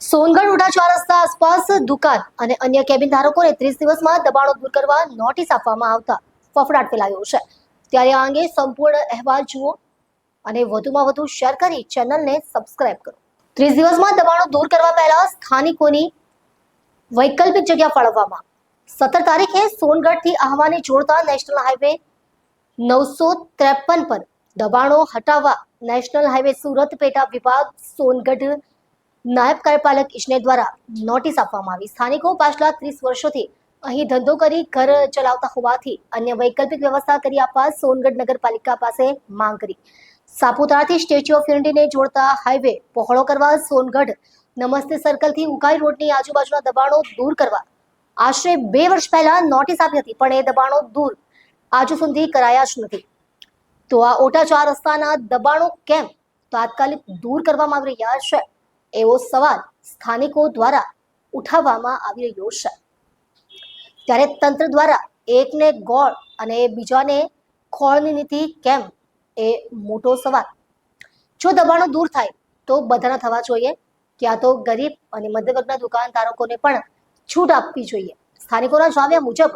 સોનગઢ ઉડા ચાર રસ્તા આસપાસ દુકાન અને અન્ય કેબિન ધારકોને 30 દિવસમાં દબાણો દૂર કરવા નોટિસ આપવામાં આવતા ફફડાટ ફેલાયો છે। ત્યારે આ અંગે સંપૂર્ણ અહેવાલ જુઓ અને વધુમાં વધુ શેર કરી ચેનલને સબસ્ક્રાઇબ કરો। 30 દિવસમાં દબાણો દૂર કરવા પહેલા સ્થાનિકોની વૈકલ્પિક જગ્યા ફાળવવામાં। 17 તારીખે સોનગઢથી આહવાને જોડતા નેશનલ હાઈવે 953 પર દબાણો હટાવવા નેશનલ હાઈવે સુરત પેટા વિભાગ સોનગઢ નાયબ કાર્યપાલક ઇજનેર દ્વારા નોટિસ આપવામાં આવી। સ્થાનિકો પાછલા 30 વર્ષોથી અહીં ધંધો કરી ઘર ચલાવતા હોવાથી અન્ય વૈકલ્પિક વ્યવસ્થા કરી આપવા સોનગઢ નગરપાલિકા પાસે માંગ કરી। સાપુતારાથી સ્ટેચ્યુ ઓફ યુનિટીને જોડતા હાઈવે પહોળો કરવા સોનગઢ નમસ્તે સર્કલથી ઉકાઈ રોડની આજુબાજુના દબાણો દૂર કરવા આશરે 2 વર્ષ પહેલા નોટિસ આપી હતી, પણ એ દબાણો દૂર આજુ સુધી કરાયા જ નથી। તો આ ઓટા ચાર રસ્તાના દબાણો કેમ તાત્કાલિક દૂર કરવામાં આવી રહ્યા છે એવો સવાલ સ્થાનિકો દ્વારા ઉઠાવવામાં આવી રહ્યો છે। ત્યારે તંત્ર દ્વારા એકને ગોળ અને બીજાને ખોળની નીતિ કેમ એ મોટો સવાલ। જો દબાણો દૂર થાય તો બધાના થવા જોઈએ, ક્યાં તો ગરીબ અને મધ્યવર્ગના દુકાનદારોને પણ છૂટ આપવી જોઈએ। સ્થાનિકોના જણાવ્યા મુજબ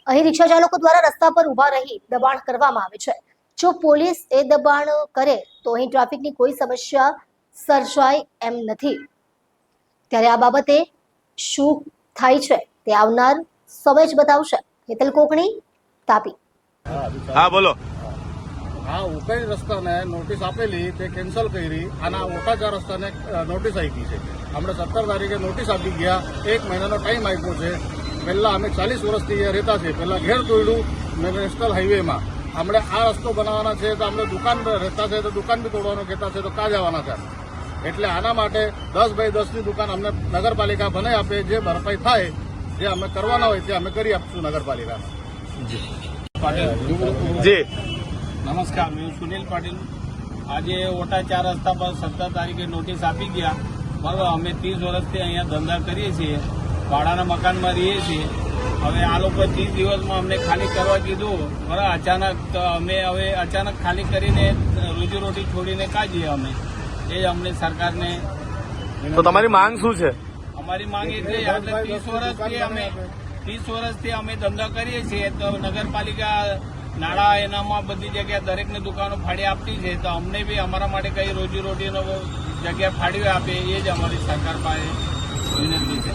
અહીં રિક્ષા ચાલકો દ્વારા રસ્તા પર ઊભા રહી દબાણ કરવામાં આવે છે। જો પોલીસ એ દબાણ કરે તો અહીં ટ્રાફિકની કોઈ સમસ્યા સર્જાય એમ નથી। ત્યારે આ બાબતે શું થાય છે તે આવનાર સમય જ બતાવશે। હેતલ કોકણી, તાપી। હા બોલો। આ ઉકાઈ રસ્તાને નોટિસ આપેલી તે કેન્સલ કરી અને આ ઓટા ચાર રસ્તાને નોટિસ આપી છે। આપણે 17 તારીખે નોટિસ આપી ગયા, 1 મહિનાનો ટાઈમ આપ્યો છે। પહેલા અમે 40 વર્ષથી અહીંયા રહેતા છે, પહેલા ઘેર તોડ્યું નેશનલ હાઈવેમાં। આપણે આ રસ્તો બનાવવાના છે તો આપણે દુકાન રહેતા છે તો દુકાન બી તોડવાનું કહેતા છે તો કાં જવાના છે? એટલે આના માટે 10 બાય 10ની દુકાન અમને નગરપાલિકા બનાવી આપે, જે ભરપાઈ થાય જે અમે કરવાના હોય તે અમે કરી આપશું નગરપાલિકામાં। જી નમસ્કાર, હું સુનિલ પાટીલ। આજે ઓટા ચાર રસ્તા પર 17 તારીખે નોટિસ આપી ગયા, બરાબર। અમે 30 વર્ષથી અહીંયા ધંધા કરીએ છીએ, ભાડાના મકાનમાં રહીએ છીએ। હવે આ લોકો 30 દિવસમાં અમને ખાલી કરવા કીધું, બરાબર। અચાનક અમે હવે અચાનક ખાલી કરીને રોજીરોટી છોડીને કાં જઈએ અમે? એ જ અમને સરકારને તો તમારી માંગ શું છે? અમારી માંગ એ છે, એટલે 30 વર્ષથી અમે ધંધા કરીએ છીએ, તો નગરપાલિકા નાણાં એનામાં બધી જગ્યાએ દરેકને દુકાનો ફાળી આપતી છે, તો અમને બી અમારા માટે કઈ રોજીરોટીનો જગ્યા ફાળવી આપે, એ જ અમારી સરકાર પાસે વિનંતી છે।